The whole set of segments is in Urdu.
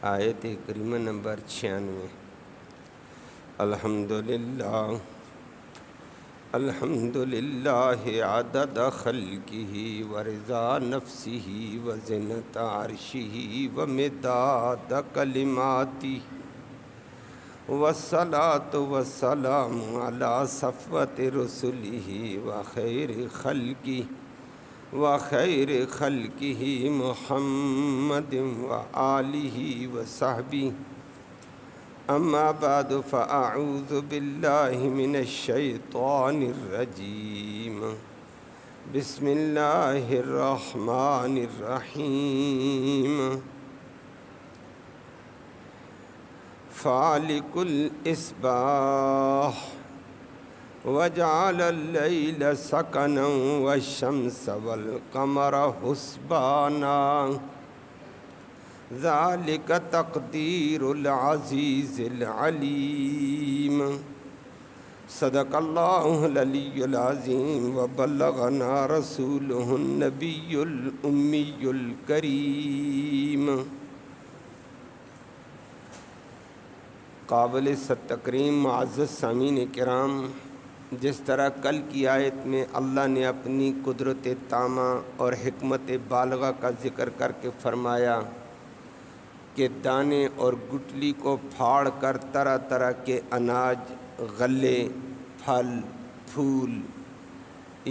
آیت کریمہ نمبر 96۔ الحمدللہ عدد خلقہ ورضا نفسہ وزنۃ عرشہ ومداد کلماتہ والصلاۃ والسلام علی صفوۃ رسلہ وخیر خلقہ محمد وآلہ وصحبہ۔ اما بعد فاعوذ باللہ من الشیطان الرجیم۔ بسم اللہ الرحمن الرحیم۔ فالق الاصباح وجعل الليل سكنا والشمس والقمر حسبانا ذلك تقدير العزيز العليم۔ صدق الله العلي العظيم وبلغنا رسوله النبي الأمي الكريم۔ قابل تکریم معزز سامعین کرام، جس طرح کل کی آیت میں اللہ نے اپنی قدرت تامہ اور حکمت بالغہ کا ذکر کر کے فرمایا کہ دانے اور گٹلی کو پھاڑ کر طرح طرح کے اناج، غلے، پھل، پھول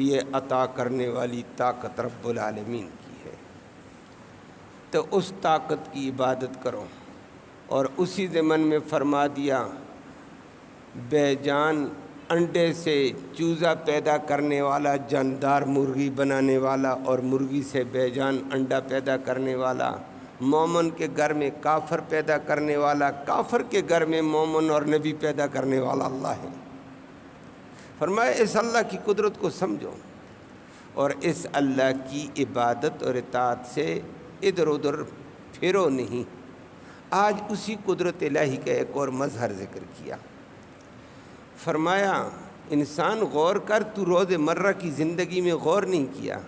یہ عطا کرنے والی طاقت رب العالمین کی ہے، تو اس طاقت کی عبادت کرو۔ اور اسی ضمن میں فرما دیا بے جان انڈے سے چوزا پیدا کرنے والا، جاندار مرغی بنانے والا، اور مرغی سے بے جان انڈا پیدا کرنے والا، مومن کے گھر میں کافر پیدا کرنے والا، کافر کے گھر میں مومن اور نبی پیدا کرنے والا اللہ ہے۔ فرمایا اس اللہ کی قدرت کو سمجھو اور اس اللہ کی عبادت اور اطاعت سے ادھر ادھر پھرو نہیں۔ آج اسی قدرت الہی کا ایک اور مظہر ذکر کیا۔ فرمایا انسان غور کر، تو روز مرہ کی زندگی میں غور نہیں کیا،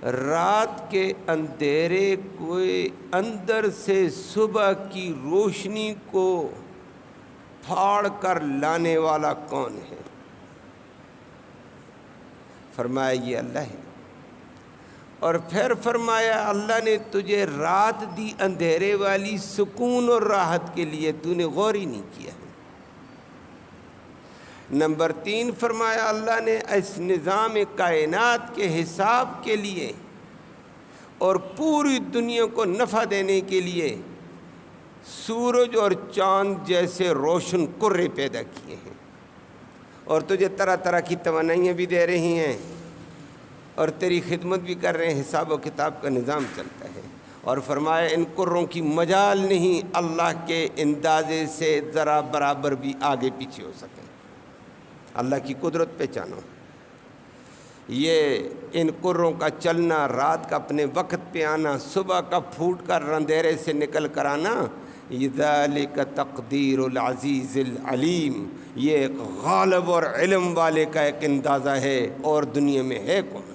رات کے اندھیرے کوئی اندر سے صبح کی روشنی کو پھاڑ کر لانے والا کون ہے؟ فرمایا یہ اللہ ہے۔ اور پھر فرمایا اللہ نے تجھے رات دی اندھیرے والی سکون اور راحت کے لیے، تو نے غور ہی نہیں کیا۔ نمبر 3 فرمایا اللہ نے اس نظام کائنات کے حساب کے لیے اور پوری دنیا کو نفع دینے کے لیے سورج اور چاند جیسے روشن کرے پیدا کیے ہیں، اور تجھے طرح طرح کی توانائیاں بھی دے رہی ہیں اور تیری خدمت بھی کر رہے ہیں، حساب و کتاب کا نظام چلتا ہے۔ اور فرمایا ان کروں کی مجال نہیں اللہ کے اندازے سے ذرا برابر بھی آگے پیچھے ہو سکے۔ اللہ کی قدرت پہچانو۔ یہ ان کروں کا چلنا، رات کا اپنے وقت پہ آنا، صبح کا پھوٹ کر اندھیرے سے نکل کر آنا، ذالک تقدیر العزیز العلیم، یہ ایک غالب اور علم والے کا ایک اندازہ ہے، اور دنیا میں ہے کون؟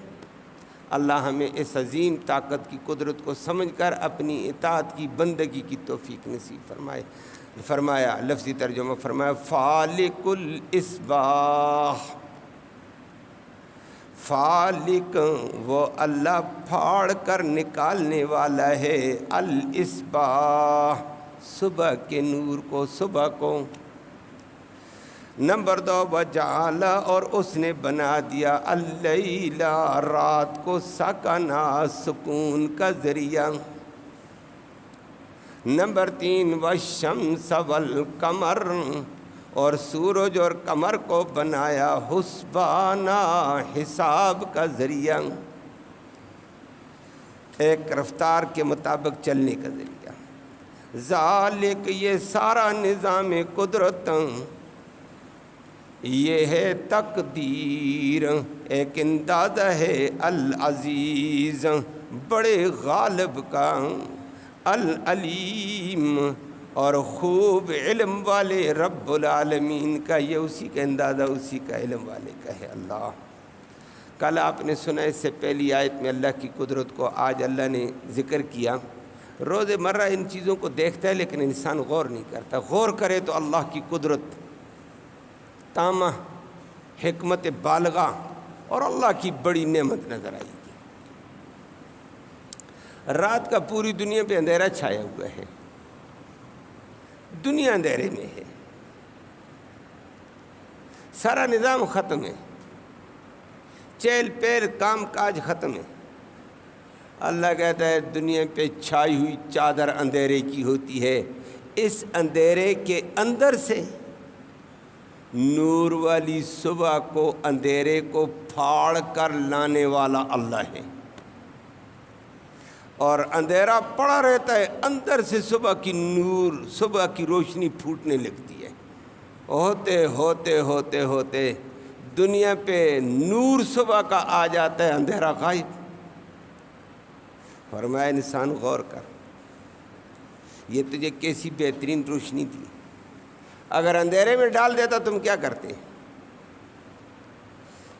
اللہ ہمیں اس عظیم طاقت کی قدرت کو سمجھ کر اپنی اطاعت کی بندگی کی توفیق نصیب فرمائے۔ فرمایا لفظی ترجمہ فرمایا فالق الاصباح، فالق وہ اللہ پھاڑ کر نکالنے والا ہے، الاصباح صبح کے نور کو، صبح کو۔ نمبر 2 وجعل اور اس نے بنا دیا اللیل رات کو سکنا سکون کا ذریعہ۔ نمبر 3 والشمس والقمر اور سورج اور قمر کو بنایا حسبانا حساب کا ذریعہ، ایک رفتار کے مطابق چلنے کا ذریعہ۔ ذالک یہ سارا نظام قدرت، یہ ہے تقدیر، ایک اندازہ ہے العزیز بڑے غالب کا، العلیم اور خوب علم والے رب العالمین کا، یہ اسی کا اندازہ، اسی کا علم والے کا ہے اللہ۔ کل آپ نے سنا اس سے پہلی آیت میں اللہ کی قدرت کو، آج اللہ نے ذکر کیا روزمرہ ان چیزوں کو دیکھتا ہے لیکن انسان غور نہیں کرتا. غور کرے تو اللہ کی قدرت تامہ، حکمت بالغہ اور اللہ کی بڑی نعمت نظر آئے گی. رات کا پوری دنیا پہ اندھیرا چھایا ہوا ہے، دنیا اندھیرے میں ہے، سارا نظام ختم ہے، چہل پہل کام کاج ختم ہے. اللہ کہتا ہے دنیا پہ چھائی ہوئی چادر اندھیرے کی ہوتی ہے، اس اندھیرے کے اندر سے نور والی صبح کو، اندھیرے کو پھاڑ کر لانے والا اللہ ہے. اور اندھیرا پڑا رہتا ہے، اندر سے صبح کی نور، صبح کی روشنی پھوٹنے لگتی ہے. ہوتے ہوتے ہوتے ہوتے دنیا پہ نور صبح کا آ جاتا ہے، اندھیرا غائب. فرمایا انسان غور کر، یہ تجھے کیسی بہترین روشنی تھی، اگر اندھیرے میں ڈال دیتا تم کیا کرتے؟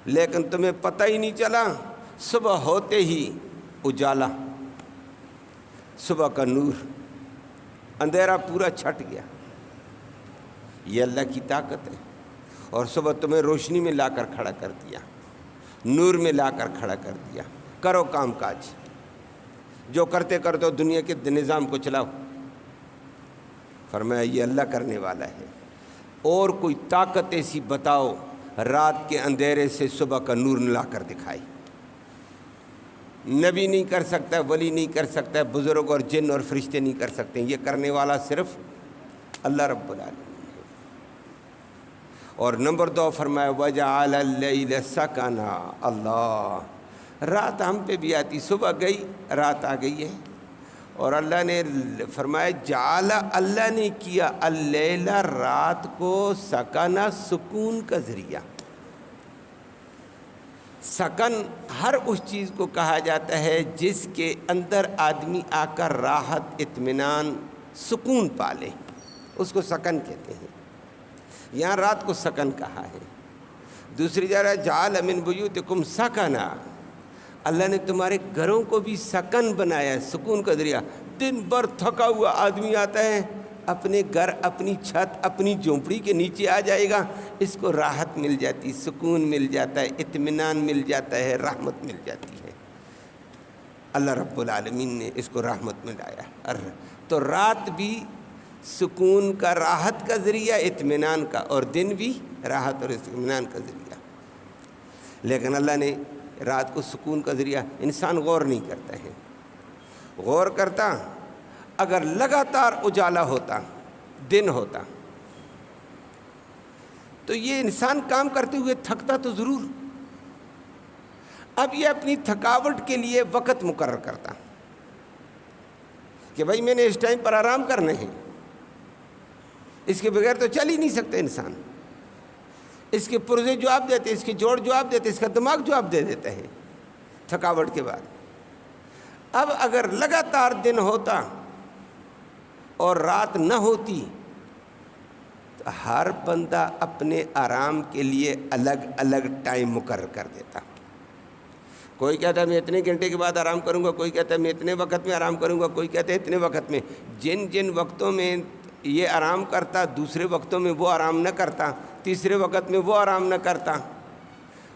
لیکن تمہیں پتہ ہی نہیں چلا. صبح ہوتے ہی اجالا، صبح کا نور، اندھیرا پورا چھٹ گیا. یہ اللہ کی طاقت ہے. اور صبح تمہیں روشنی میں لا کر کھڑا کر دیا، نور میں لا کر کھڑا کر دیا. کرو کام کاج، جو کرتے کرتے دنیا کے نظام کو چلاؤ. فرمایا یہ اللہ کرنے والا ہے. اور کوئی طاقت ایسی بتاؤ رات کے اندھیرے سے صبح کا نور لا کر دکھائی. نبی نہیں کر سکتا، ولی نہیں کر سکتا، بزرگ اور جن اور فرشتے نہیں کر سکتے. یہ کرنے والا صرف اللہ رب العالمین ہے. اور نمبر 2 فرمایا وجعل اللیل سکنا. اللہ رات ہم پہ بھی آتی، صبح گئی رات آ گئی ہے. اور اللہ نے فرمایا جعل، اللہ نے کیا اللیل، رات کو، سکنا، سکون کا ذریعہ. سکن ہر اس چیز کو کہا جاتا ہے جس کے اندر آدمی آ کر راحت، اطمینان، سکون پالے، اس کو سکن کہتے ہیں. یہاں رات کو سکن کہا ہے. دوسری جگہ جعل من بیوتکم سکنا، اللہ نے تمہارے گھروں کو بھی سکن بنایا ہے، سکون کا ذریعہ. دن بھر تھکا ہوا آدمی آتا ہے، اپنے گھر، اپنی چھت، اپنی جھونپڑی کے نیچے آ جائے گا، اس کو راحت مل جاتی، سکون مل جاتا ہے، اطمینان مل جاتا ہے، رحمت مل جاتی ہے. اللہ رب العالمین نے اس کو رحمت میں لایا. تو رات بھی سکون کا، راحت کا ذریعہ، اطمینان کا، اور دن بھی راحت اور اطمینان کا ذریعہ. لیکن اللہ نے رات کو سکون کا ذریعہ. انسان غور نہیں کرتا ہے. غور کرتا اگر لگاتار اجالا ہوتا، دن ہوتا، تو یہ انسان کام کرتے ہوئے تھکتا تو ضرور. اب یہ اپنی تھکاوٹ کے لیے وقت مقرر کرتا کہ بھائی میں نے اس ٹائم پر آرام کرنا ہے. اس کے بغیر تو چل ہی نہیں سکتا انسان. اس کے پرزے جواب دیتے، اس کے جوڑ جواب دیتے، اس کا دماغ جواب دے دیتا ہے تھکاوٹ کے بعد. اب اگر لگاتار دن ہوتا اور رات نہ ہوتی تو ہر بندہ اپنے آرام کے لیے الگ الگ ٹائم مقرر کر دیتا. کوئی کہتا ہے میں اتنے گھنٹے کے بعد آرام کروں گا، کوئی کہتا ہے میں اتنے وقت میں آرام کروں گا، کوئی کہتا ہے اتنے وقت میں. جن جن وقتوں میں یہ آرام کرتا، دوسرے وقتوں میں وہ آرام نہ کرتا، تیسرے وقت میں وہ آرام نہ کرتا.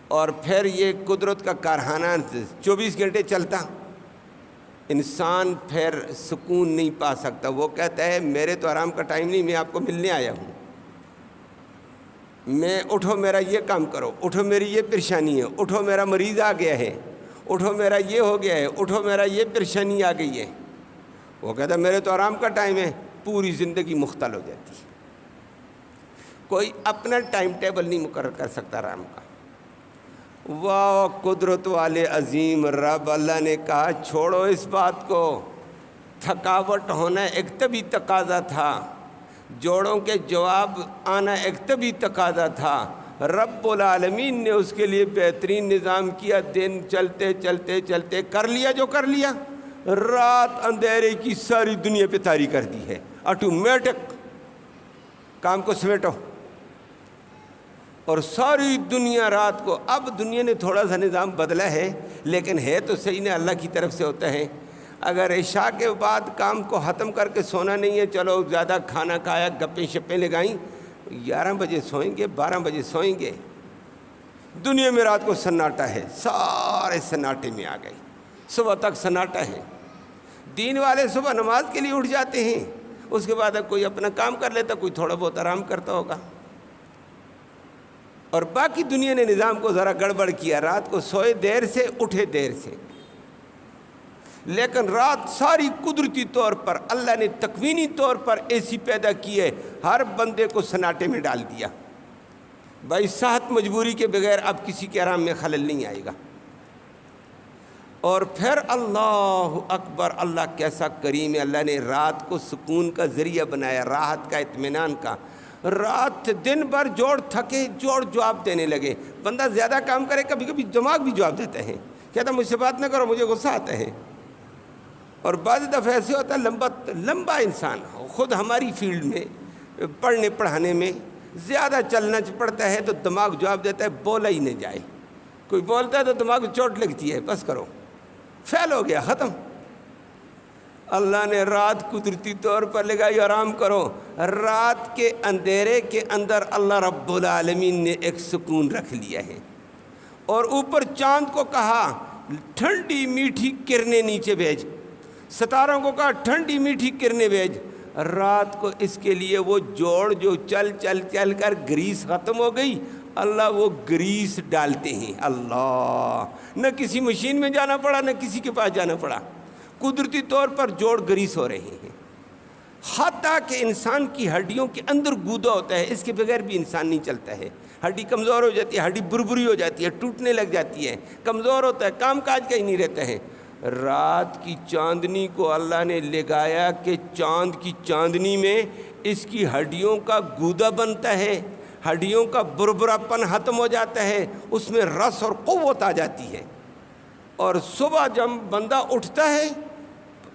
اور پھر یہ قدرت کا کارخانہ 24 گھنٹے چلتا. انسان پھر سکون نہیں پا سکتا. وہ کہتا ہے میرے تو آرام کا ٹائم نہیں، میں آپ کو ملنے آیا ہوں. میں اٹھو میرا یہ کام کرو، اٹھو میری یہ پریشانی ہے، اٹھو میرا مریض آ گیا ہے، اٹھو میرا یہ ہو گیا ہے، اٹھو میرا یہ پریشانی آ گئی ہے. وہ کہتا ہے میرے تو آرام کا ٹائم ہے. پوری زندگی مختل ہو جاتی ہے. کوئی اپنا ٹائم ٹیبل نہیں مقرر کر سکتا آرام کا. واہ قدرت والے عظیم رب. اللہ نے کہا چھوڑو اس بات کو. تھکاوٹ ہونا ایک طبی تقاضا تھا، جوڑوں کے جواب آنا ایک طبی تقاضا تھا. رب العالمین نے اس کے لیے بہترین نظام کیا. دن چلتے چلتے چلتے کر لیا جو کر لیا. رات اندھیرے کی ساری دنیا پہ طاری کر دی ہے. آٹومیٹک کام کو سمیٹو اور ساری دنیا رات کو. اب دنیا نے تھوڑا سا نظام بدلا ہے لیکن ہے تو صحیح نے اللہ کی طرف سے ہوتا ہے. اگر عشاء کے بعد کام کو ختم کر کے سونا نہیں ہے، چلو زیادہ کھانا کھایا، گپیں شپیں لگائیں، 11 بجے سوئیں گے، 12 بجے سوئیں گے۔ دنیا میں رات کو سناٹا ہے، سارے سناٹے میں آ گئے، صبح تک سناٹا ہے۔ دین والے صبح نماز کے لیے اٹھ جاتے ہیں، اس کے بعد کوئی اپنا کام کر لیتا، کوئی تھوڑا بہت آرام کرتا ہوگا، اور باقی دنیا نے نظام کو ذرا گڑبڑ کیا، رات کو سوئے دیر سے، اٹھے دیر سے۔ لیکن رات ساری قدرتی طور پر اللہ نے تکوینی طور پر ایسی پیدا کی ہے، ہر بندے کو سناٹے میں ڈال دیا۔ بھائی صحت مجبوری کے بغیر اب کسی کے آرام میں خلل نہیں آئے گا۔ اور پھر اللہ اکبر، اللہ کیسا کریم ہے، اللہ نے رات کو سکون کا ذریعہ بنایا، راحت کا، اطمینان کا۔ رات دن بھر جوڑ تھکے، جوڑ جواب دینے لگے، بندہ زیادہ کام کرے، کبھی کبھی دماغ بھی جواب دیتا ہے، کہتا مجھ سے بات نہ کرو، مجھے غصہ آتا ہے۔ اور بعض دفعہ ایسے ہوتا ہے لمبا انسان خود ہماری فیلڈ میں پڑھنے پڑھانے میں زیادہ چلنا پڑتا ہے تو دماغ جواب دیتا ہے بولا ہی نہ جائے، کوئی بولتا ہے تو دماغ چوٹ لگتی ہے، بس کرو، فیل ہو گیا، ختم۔ اللہ نے رات قدرتی طور پر لگائی، آرام کرو۔ رات کے اندھیرے کے اندر اللہ رب العالمین نے ایک سکون رکھ لیا ہے، اور اوپر چاند کو کہا ٹھنڈی میٹھی کرنیں نیچے بھیج، ستاروں کو کہا ٹھنڈی میٹھی کرنیں بھیج۔ رات کو اس کے لیے وہ جوڑ جو چل چل چل کر گریس ختم ہو گئی، اللہ وہ گریس ڈالتے ہیں، اللہ، نہ کسی مشین میں جانا پڑا، نہ کسی کے پاس جانا پڑا، قدرتی طور پر جوڑ گریس ہو رہے ہیں۔ حتیٰ کہ انسان کی ہڈیوں کے اندر گودا ہوتا ہے، اس کے بغیر بھی انسان نہیں چلتا ہے، ہڈی کمزور ہو جاتی ہے، ہڈی بربری ہو جاتی ہے، ٹوٹنے لگ جاتی ہے، کمزور ہوتا ہے، کام کاج کا ہی نہیں رہتا ہے۔ رات کی چاندنی کو اللہ نے لگایا کہ چاند کی چاندنی میں اس کی ہڈیوں کا گودا بنتا ہے، ہڈیوں کا بربرا پن ختم ہو جاتا ہے، اس میں رس اور قوت آ جاتی ہے۔ اور صبح جب بندہ اٹھتا ہے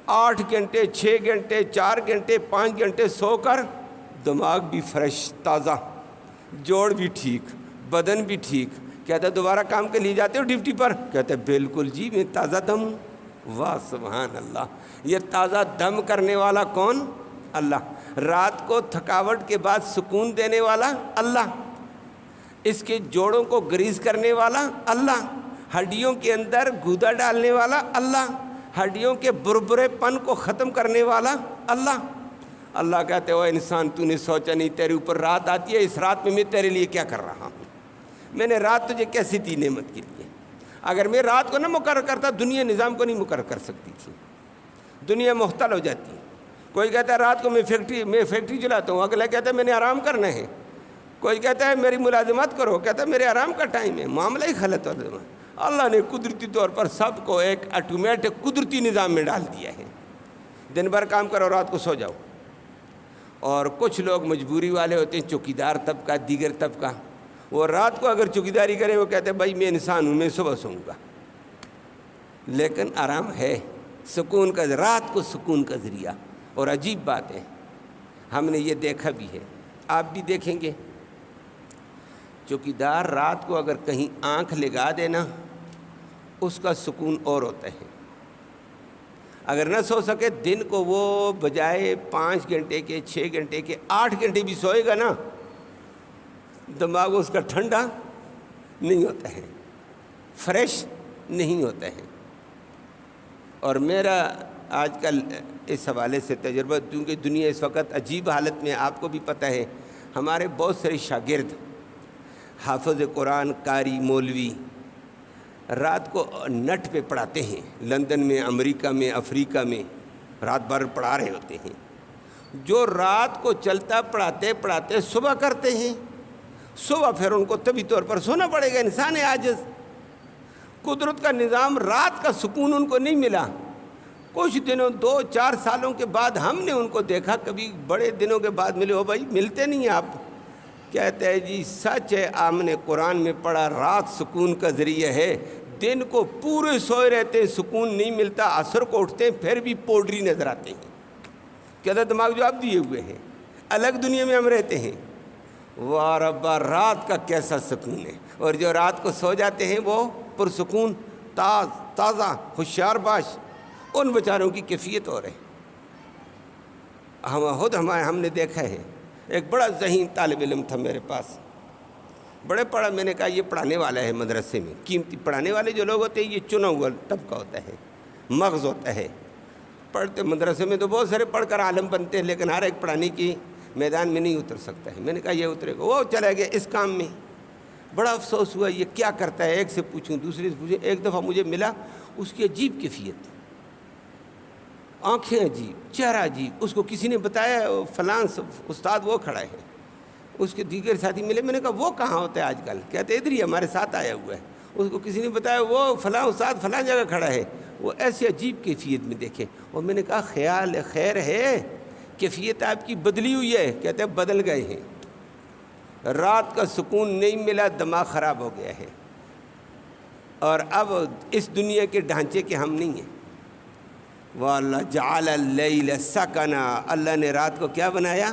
8 گھنٹے 6 گھنٹے 4 گھنٹے 5 گھنٹے سو کر دماغ بھی فریش تازہ، جوڑ بھی ٹھیک، بدن بھی ٹھیک، کہتا ہے دوبارہ کام کے لیے جاتے ہو ڈیوٹی پر؟ کہتے ہیں بالکل جی، میں تازہ دم ہوں۔ واہ سبحان اللہ، یہ تازہ دم کرنے والا کون؟ اللہ۔ رات کو تھکاوٹ کے بعد سکون دینے والا اللہ، اس کے جوڑوں کو گریز کرنے والا اللہ، ہڈیوں کے اندر گودا ڈالنے والا اللہ، ہڈیوں کے بربرے پن کو ختم کرنے والا اللہ۔ اللہ کہتے ہو انسان تو نے سوچا نہیں تیرے اوپر رات آتی ہے، اس رات میں تیرے لیے کیا کر رہا ہوں، میں نے رات تجھے کیسی دی نعمت کے لیے۔ اگر میں رات کو نہ مقرر کرتا دنیا نظام کو نہیں مقرر کر سکتی تھی، دنیا مختل ہو جاتی۔ کوئی کہتا ہے رات کو میں فیکٹری چلاتا ہوں، اگلا کہتا ہے میں نے آرام کرنا ہے، کوئی کہتا ہے میری ملازمت کرو، کہتا ہے میرے آرام کا ٹائم ہے، معاملہ ہی غلط ہو رہا ہے۔ اللہ نے قدرتی طور پر سب کو ایک آٹومیٹک قدرتی نظام میں ڈال دیا ہے، دن بھر کام کرو، رات کو سو جاؤ۔ اور کچھ لوگ مجبوری والے ہوتے ہیں، چوکیدار طبقہ، دیگر طبقہ، وہ رات کو اگر چوکیداری کرے وہ کہتے ہیں بھائی میں انسان ہوں، میں صبح سوؤں گا، لیکن آرام ہے، سکون کا، رات کو سکون کا ذریعہ۔ اور عجیب بات ہے، ہم نے یہ دیکھا بھی ہے، آپ بھی دیکھیں گے، چوکیدار رات کو اگر کہیں آنکھ لگا دینا اس کا سکون اور ہوتا ہے۔ اگر نہ سو سکے دن کو وہ بجائے 5 گھنٹے کے 6 گھنٹے کے 8 گھنٹے بھی سوئے گا نا، دماغ اس کا ٹھنڈا نہیں ہوتا ہے، فریش نہیں ہوتا ہے۔ اور میرا آج کل اس حوالے سے تجربہ، کیونکہ دنیا اس وقت عجیب حالت میں، آپ کو بھی پتہ ہے، ہمارے بہت سارے شاگرد حافظ قرآن، قاری، مولوی رات کو نٹ پہ پڑھاتے ہیں، لندن میں، امریکہ میں، افریقہ میں رات بھر پڑھا رہے ہوتے ہیں، جو رات کو چلتا پڑھاتے پڑھاتے صبح کرتے ہیں، صبح پھر ان کو طبی طور پر سونا پڑے گا، انسان ہے عاجز، قدرت کا نظام، رات کا سکون ان کو نہیں ملا۔ کچھ دنوں 2-4 سالوں کے بعد ہم نے ان کو دیکھا، کبھی بڑے دنوں کے بعد ملے، ہو بھائی ملتے نہیں آپ، کہتے ہیں جی سچ ہے، ہم نے قرآن میں پڑھا رات سکون کا ذریعہ ہے، دن کو پورے سوئے رہتے ہیں، سکون نہیں ملتا، عصر کو اٹھتے ہیں پھر بھی پوڈری نظر آتے ہیں، کہتا دماغ جو آپ دیے ہوئے ہیں، الگ دنیا میں ہم رہتے ہیں۔ واہ ربا، رات کا کیسا سکون ہے، اور جو رات کو سو جاتے ہیں وہ پرسکون، تازہ، ہوشیار باش، ان بیچاروں کی کیفیت اور ہے. ہم نے دیکھا ہے. ایک بڑا ذہین طالب علم تھا میرے پاس، بڑے پڑھا. میں نے کہا یہ پڑھانے والا ہے مدرسے میں. قیمتی پڑھانے والے جو لوگ ہوتے ہیں یہ چنا ہوا طبقہ ہوتا ہے، مغز ہوتا ہے. پڑھتے مدرسے میں تو بہت سارے پڑھ کر عالم بنتے ہیں، لیکن ہر ایک پڑھانے کی میدان میں نہیں اتر سکتا ہے. میں نے کہا یہ اترے گا. وہ چلا گیا اس کام میں. بڑا افسوس ہوا یہ کیا کرتا ہے. ایک سے پوچھوں دوسرے سے پوچھوں. ایک دفعہ مجھے ملا اس کی عجیب کیفیت، آنکھیں عجیب، چہرہ عجیب. اس کو کسی نے بتایا فلاں استاد وہ کھڑا ہے. اس کے دیگر ساتھی ملے. میں نے کہا وہ کہاں ہوتا ہے آج کل؟ کہتے ادھر ہی ہمارے ساتھ آیا ہوا ہے. اس کو کسی نے بتایا وہ فلاں استاد فلاں جگہ کھڑا ہے. وہ ایسی عجیب کیفیت میں دیکھے. اور میں نے کہا خیال خیر ہے، کیفیت آپ کی بدلی ہوئی ہے. کہتے ہیں بدل گئے ہیں. رات کا سکون نہیں ملا، دماغ خراب ہو گیا ہے. اور اب اس دنیا کے ڈھانچے کے ہم نہیں ہیں. وَاللَّهَ جَعَلَ اللَّيْلَ سَكَنًا، اللہ نے رات کو کیا بنایا؟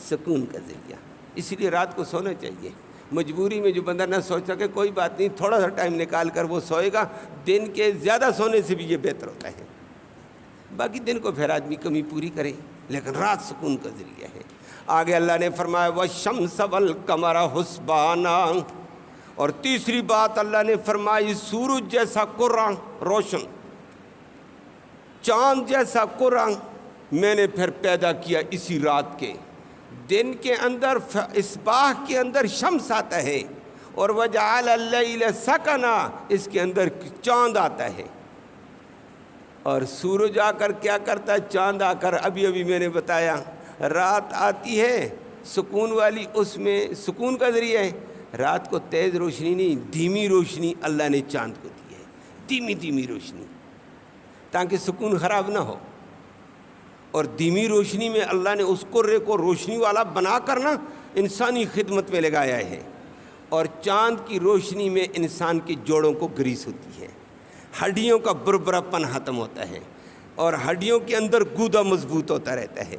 سکون کا ذریعہ. اسی لیے رات کو سونا چاہیے. مجبوری میں جو بندہ نہ سوچ سکے کوئی بات نہیں، تھوڑا سا ٹائم نکال کر وہ سوئے گا. دن کے زیادہ سونے سے بھی یہ بہتر ہوتا ہے. باقی دن کو پھر آدمی کمی پوری کرے، لیکن رات سکون کا ذریعہ ہے. آگے اللہ نے فرمایا وَالشَّمْسَ وَالْقَمَرَ حُسْبَانًا، اور تیسری بات اللہ نے فرمائی سورج جیسا قرآن روشن، چاند جیسا قرآن میں نے پھر پیدا کیا اسی رات کے. دن کے اندر اصباح کے اندر شمس آتا ہے، اور وَجَعَلَ اللَّيْلَ سَكَنًا اس کے اندر چاند آتا ہے. اور سورج آ کر کیا کرتا ہے؟ چاند آ کر ابھی میں نے بتایا رات آتی ہے سکون والی، اس میں سکون کا ذریعہ ہے. رات کو تیز روشنی نہیں، دھیمی روشنی اللہ نے چاند کو دی ہے. دھیمی دھیمی روشنی تاکہ سکون خراب نہ ہو. اور دھیمی روشنی میں اللہ نے اس قرے کو روشنی والا بنا کر نا انسانی خدمت میں لگایا ہے. اور چاند کی روشنی میں انسان کے جوڑوں کو گریس ہوتی ہے، ہڈیوں کا بربرا پن ختم ہوتا ہے، اور ہڈیوں کے اندر گودا مضبوط ہوتا رہتا ہے.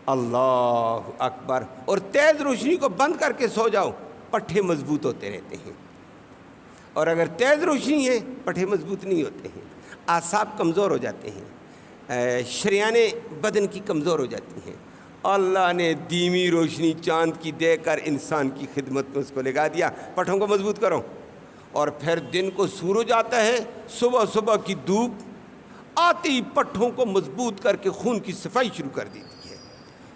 اللہ اکبر. اور تیز روشنی کو بند کر کے سو جاؤ، پٹھے مضبوط ہوتے رہتے ہیں. اور اگر تیز روشنی ہے پٹھے مضبوط نہیں ہوتے ہیں، اعصاب کمزور ہو جاتے ہیں، شریانیں بدن کی کمزور ہو جاتی ہیں. اللہ نے دھیمی روشنی چاند کی دے کر انسان کی خدمت میں اس کو لگا دیا. پٹھوں کو مضبوط کرو. اور پھر دن کو سورج آتا ہے، صبح کی دھوپ آتی ہی پٹھوں کو مضبوط کر کے خون کی صفائی شروع کر دیتی ہے.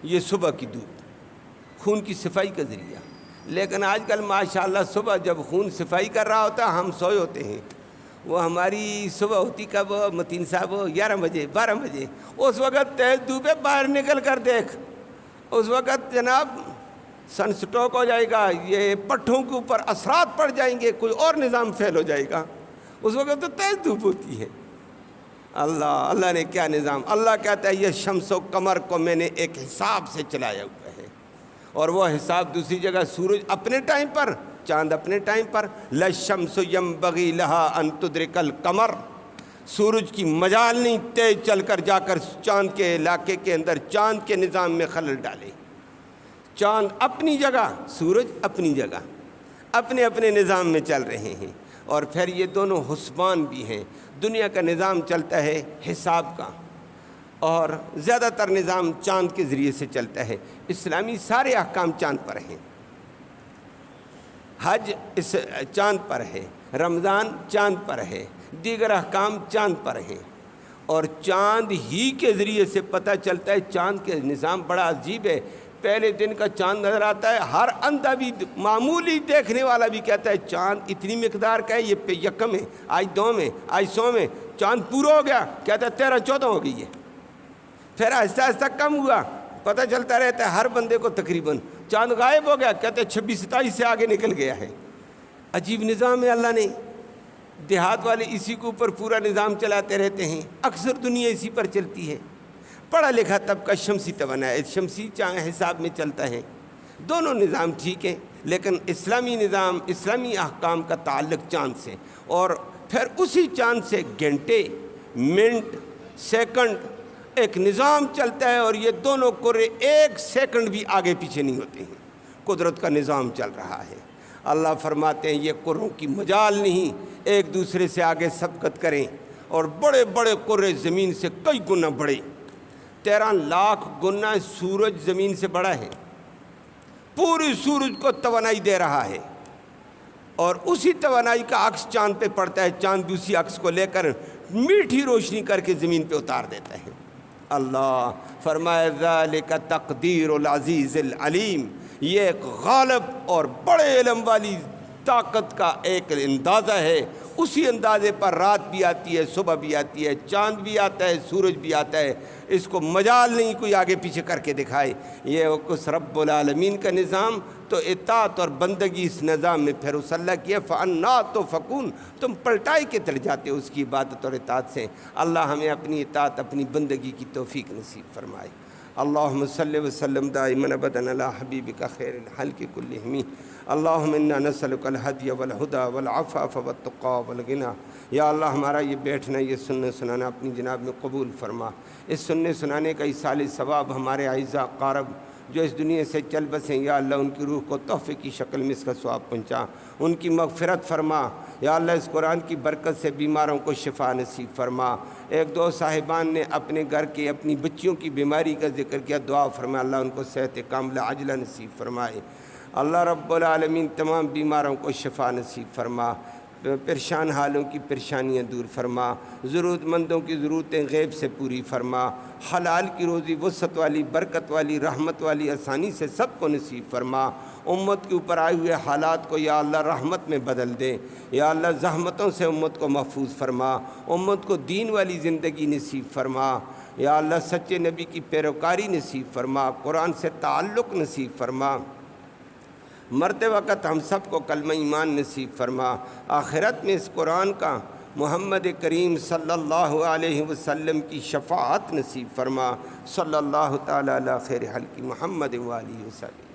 یہ صبح کی دھوپ خون کی صفائی کا ذریعہ. لیکن آج کل ماشاءاللہ صبح جب خون صفائی کر رہا ہوتا ہے ہم سوئے ہوتے ہیں. وہ ہماری صبح ہوتی کب متین صاحب 11 بجے 12 بجے. اس وقت تیز دھوپ ہے، باہر نکل کر دیکھ، اس وقت جناب سن سٹروک ہو جائے گا، یہ پٹھوں کے اوپر اثرات پڑ جائیں گے، کوئی اور نظام فیل ہو جائے گا. اس وقت تو تیز دھوپ ہوتی ہے. اللہ نے کیا نظام. اللہ کہتا ہے یہ شمس و قمر کو میں نے ایک حساب سے چلایا ہوا ہے، اور وہ حساب دوسری جگہ سورج اپنے ٹائم پر، چاند اپنے ٹائم پر. لَلشَّمْسُ يَنبَغِي لَهَا أَن تُدْرِكَ الْقَمَرَ، سورج کی مجال نہیں تیز چل کر جا کر چاند کے علاقے کے اندر چاند کے نظام میں خلل ڈالے. چاند اپنی جگہ، سورج اپنی جگہ، اپنے اپنے نظام میں چل رہے ہیں. اور پھر یہ دونوں حسبان بھی ہیں. دنیا کا نظام چلتا ہے حساب کا، اور زیادہ تر نظام چاند کے ذریعے سے چلتا ہے. اسلامی سارے احکام چاند پر ہیں. حج اس چاند پر ہے، رمضان چاند پر ہے، دیگر احکام چاند پر ہیں. اور چاند ہی کے ذریعے سے پتہ چلتا ہے. چاند کے نظام بڑا عجیب ہے. پہلے دن کا چاند نظر آتا ہے، ہر اندھا بھی معمولی دیکھنے والا بھی کہتا ہے چاند اتنی مقدار کا ہے، یہ پہ یکم ہے، آج 2 میں، آج 100 میں. چاند پورا ہو گیا کہتا ہے 13 14 ہو گئی ہے. پھر آہستہ آہستہ کم ہوا، پتہ چلتا رہتا ہے ہر بندے کو تقریباً. چاند غائب ہو گیا کہتے ہیں 26 27 سے آگے نکل گیا ہے. عجیب نظام ہے اللہ نے. دیہات والے اسی کے اوپر پورا نظام چلاتے رہتے ہیں. اکثر دنیا اسی پر چلتی ہے. پڑھا لکھا طبقہ شمسی توانائی شمسی حساب میں چلتا ہے. دونوں نظام ٹھیک ہیں، لیکن اسلامی نظام، اسلامی احکام کا تعلق چاند سے. اور پھر اسی چاند سے گھنٹے، منٹ، سیکنڈ ایک نظام چلتا ہے. اور یہ دونوں کرے 1 سیکنڈ بھی آگے پیچھے نہیں ہوتے ہیں. قدرت کا نظام چل رہا ہے. اللہ فرماتے ہیں یہ کروں کی مجال نہیں ایک دوسرے سے آگے سبقت کریں. اور بڑے بڑے قرے زمین سے کئی گنا بڑے، 13 لاکھ گنا سورج زمین سے بڑا ہے، پوری سورج کو توانائی دے رہا ہے، اور اسی توانائی کا عکس چاند پہ پڑتا ہے، چاند بھی اسی عکس کو لے کر میٹھی روشنی کر کے زمین پہ اتار دیتا ہے۔ اللہ فرمائے ذالک تقدیر العزیز العلیم، یہ ایک غالب اور بڑے علم والی طاقت کا ایک اندازہ ہے۔ اسی اندازے پر رات بھی آتی ہے، صبح بھی آتی ہے، چاند بھی آتا ہے، سورج بھی آتا ہے، اس کو مجال نہیں کوئی آگے پیچھے کر کے دکھائے۔ یہ اس رب العالمین کا نظام، تو اطاعت اور بندگی اس نظام میں پھر اس اللہ کی ہے۔ فَأَنَّا تُؤْفَكُونَ، تم پلٹائے کے تر جاتے ہو اس کی عبادت اور اطاعت سے۔ اللہ ہمیں اپنی اطاعت، اپنی بندگی کی توفیق نصیب فرمائے۔ اللہم صلی وسلم دائما ابدا علی حبیبک خیر الخلق کلہم۔ اللہم انا نسألک الہدی والہدی والعفاف والتقی والغنی۔ یا اللہ ہمارا یہ بیٹھنا، یہ سننے سنانا اپنی جناب میں قبول فرما۔ اس سننے سنانے کا ایصال ثواب ہمارے اعزاء قارب جو اس دنیا سے چل بسیں، یا اللہ ان کی روح کو تحفے کی شکل میں اس کا ثواب پہنچا، ان کی مغفرت فرما۔ یا اللہ اس قرآن کی برکت سے بیماروں کو شفا نصیب فرما۔ ایک دو صاحبان نے اپنے گھر کے اپنی بچیوں کی بیماری کا ذکر کیا، دعا فرما اللہ ان کو صحت کاملہ عاجلہ نصیب فرمائے۔ اللہ رب العالمین تمام بیماروں کو شفا نصیب فرما، پریشان حالوں کی پریشانیاں دور فرما، ضرورت مندوں کی ضرورتیں غیب سے پوری فرما، حلال کی روزی وسعت والی، برکت والی، رحمت والی آسانی سے سب کو نصیب فرما۔ امت کے اوپر آئے ہوئے حالات کو یا اللہ رحمت میں بدل دے، یا اللہ زحمتوں سے امت کو محفوظ فرما، امت کو دین والی زندگی نصیب فرما، یا اللہ سچے نبی کی پیروکاری نصیب فرما، قرآن سے تعلق نصیب فرما۔ مرتے وقت ہم سب کو کلمہ ایمان نصیب فرما، آخرت میں اس قرآن کا محمد کریم صلی اللہ علیہ وسلم کی شفاعت نصیب فرما۔ صلی اللہ تعالی علی خیر خلق محمد وآلہ وسلم۔